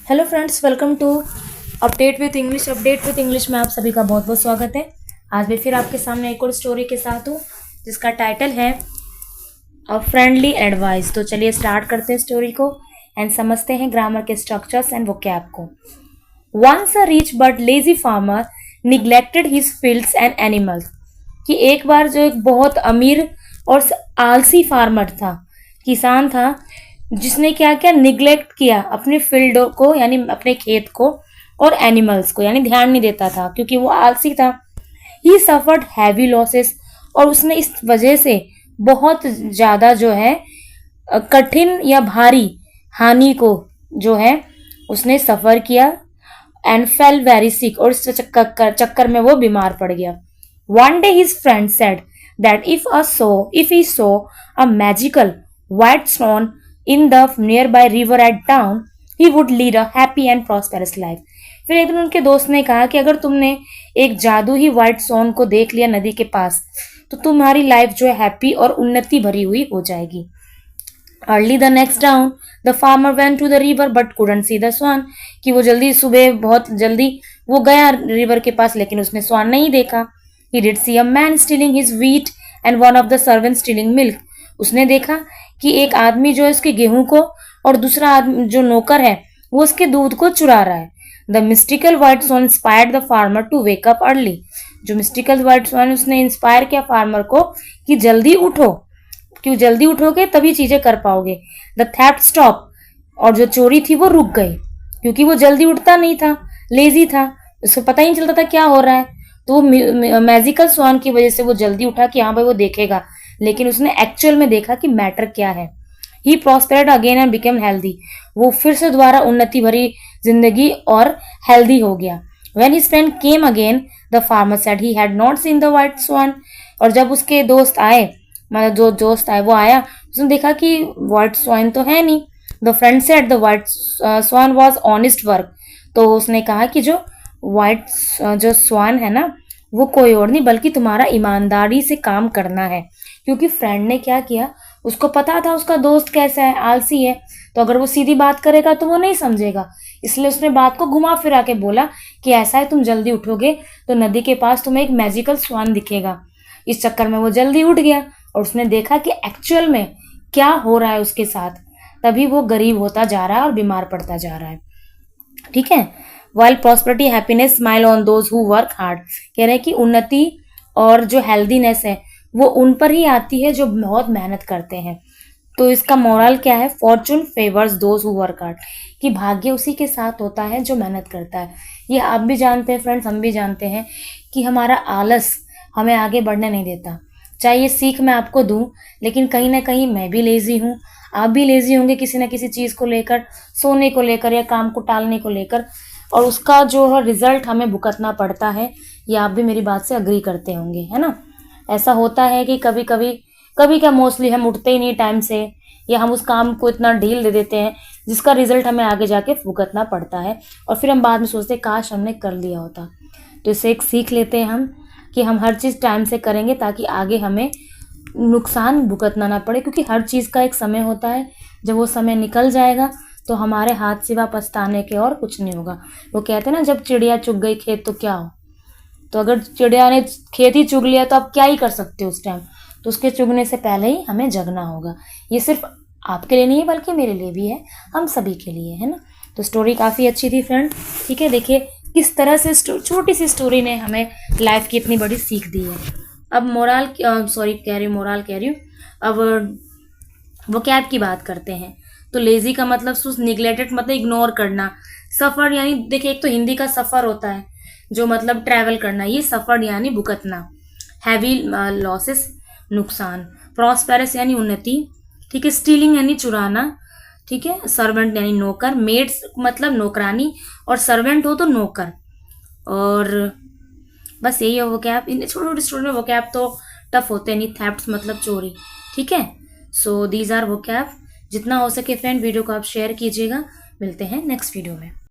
Hello friends, welcome to update with English में आप सभी का बहुत बहुत स्वागत है। आज मैं फिर आपके सामने एक और स्टोरी के साथ हूँ जिसका टाइटल है अ फ्रेंडली एडवाइस। तो चलिए स्टार्ट करते हैं स्टोरी को एंड समझते हैं ग्रामर के स्ट्रक्चर्स एंड वोकैब को। Once a rich but lazy farmer neglected his fields and animals. कि एक बार जो एक बहुत अमीर और आलसी फार्मर था, किसान था, जिसने क्या किया, निग्लेक्ट किया अपने फील्ड को यानी अपने खेत को और एनिमल्स को, यानी ध्यान नहीं देता था क्योंकि वो आलसी था। ही सफर्ड हैवी लॉसेस, और उसने इस वजह से बहुत ज्यादा जो है कठिन या भारी हानि को जो है उसने सफर किया। एंड फेल वेरी सिक, और इस चक्कर में वो बीमार पड़ गया। One day his friend said that if he saw a magical white swan in the nearby river at town, he would lead a happy and prosperous life. फिर एक दिन उनके दोस्त ने कहा कि अगर तुमने एक जादू ही व्हाइट सॉन को देख लिया नदी के पास, तो तुम्हारी लाइफ जो है हैप्पी और उन्नति भरी हुई हो जाएगी। Early the next dawn the farmer went to the river but couldn't see the swan. कि वो जल्दी सुबह बहुत जल्दी वो गया रिवर के पास, लेकिन उसने स्वान नहीं देखा। He did see a man stealing his wheat and one of the servants stealing milk. उसने देखा कि एक आदमी जो है उसके गेहूं को और दूसरा आदमी जो नौकर है वो उसके दूध को चुरा रहा है। The mystical white swan inspired the farmer to wake up early. जो mystical white swan उसने इंस्पायर किया फार्मर को कि जल्दी उठो, क्यों जल्दी उठोगे तभी चीजें कर पाओगे। The theft stopped, और जो चोरी थी वो रुक गई क्योंकि वो जल्दी उठता नहीं था, लेजी था, उसको पता ही नहीं चलता था क्या हो रहा है। तो मैजिकल स्वान की वजह से वो जल्दी उठा कि हाँ भाई वो देखेगा, लेकिन उसने एक्चुअल में देखा कि मैटर क्या है। ही प्रॉस्पेरेड अगेन एंड बिकेम हेल्दी। वो फिर से दोबारा उन्नति भरी जिंदगी और हेल्दी हो गया। When his friend came again the farmer said he had not seen the white swan. और जब उसके दोस्त आए, मतलब जो दोस्त आए वो आया, उसने देखा कि व्हाइट स्वान तो है नहीं। The friend said the white swan was honest work. तो उसने कहा कि जो व्हाइट जो स्वान है ना वो कोई और नहीं बल्कि तुम्हारा ईमानदारी से काम करना है। क्योंकि फ्रेंड ने क्या किया, उसको पता था उसका दोस्त कैसा है, आलसी है, तो अगर वो सीधी बात करेगा तो वो नहीं समझेगा, इसलिए उसने बात को घुमा फिरा के बोला कि ऐसा है, तुम जल्दी उठोगे तो नदी के पास तुम्हें एक मैजिकल स्वान दिखेगा। इस चक्कर में वो जल्दी उठ गया और उसने देखा कि एक्चुअल में क्या हो रहा है उसके साथ। तभी वो गरीब होता जा रहा है और बीमार पड़ता जा रहा है। ठीक है। While prosperity happiness smile on those who work hard. कह रहे हैं कि उन्नति और जो हेल्दीनेस है वो उन पर ही आती है जो बहुत मेहनत करते हैं। तो इसका मोरल क्या है, Fortune favours those who work hard. कि भाग्य उसी के साथ होता है जो मेहनत करता है। ये आप भी जानते हैं फ्रेंड्स, हम भी जानते हैं कि हमारा आलस हमें आगे बढ़ने नहीं देता। चाहे ये सीख मैं आपको दूं, लेकिन कहीं ना कहीं मैं भी लेजी हूँ, आप भी लेजी होंगे किसी न किसी चीज़ को लेकर, सोने को लेकर या काम को टालने को लेकर, और उसका जो है रिजल्ट हमें भुगतना पड़ता है। ये आप भी मेरी बात से अग्री करते होंगे, है ना। ऐसा होता है कि कभी क्या मोस्टली हम उठते ही नहीं टाइम से, या हम उस काम को इतना ढील दे देते हैं जिसका रिजल्ट हमें आगे जाके भुगतना पड़ता है, और फिर हम बाद में सोचते हैं काश हमने कर लिया होता। तो इससे एक सीख लेते हैं हम कि हम हर चीज़ टाइम से करेंगे ताकि आगे हमें नुकसान भुगतना ना पड़े। क्योंकि हर चीज़ का एक समय होता है, जब वो समय निकल जाएगा तो हमारे हाथ सिवा पछताने के और कुछ नहीं होगा। वो कहते हैं ना, जब चिड़िया चुग गई खेत तो क्या हो। तो अगर चिड़िया ने खेत ही चुग लिया तो आप क्या ही कर सकते हो उस टाइम। तो उसके चुगने से पहले ही हमें जगना होगा। ये सिर्फ आपके लिए नहीं है बल्कि मेरे लिए भी है, हम सभी के लिए, है ना। तो स्टोरी काफ़ी अच्छी थी फ्रेंड। ठीक है, देखिए किस तरह से छोटी सी स्टोरी ने हमें लाइफ की इतनी बड़ी सीख दी है। अब मोरल कह रही हूँ, अब वोकैब की बात करते हैं। तो लेजी का मतलब सुस्त, निग्लेक्टेड मतलब इग्नोर करना, सफर यानी देखिए एक तो हिंदी का सफर होता है जो मतलब ट्रैवल करना, ये सफर यानी भुगतना। हैवी लॉसेस नुकसान, प्रॉस्पेरस यानी उन्नति, ठीक है, स्टीलिंग यानी चुराना, ठीक है, सर्वेंट यानी नौकर, मेड्स मतलब नौकरानी, और सर्वेंट हो तो नौकर। और बस यही है वोकैब। इन छोटे छोटे स्टोरी में वोकैब तो टफ होते नहीं। थेफ्ट मतलब चोरी, ठीक है। So these are vocab. जितना हो सके फ्रेंड वीडियो को आप शेयर कीजिएगा। मिलते हैं नेक्स्ट वीडियो में।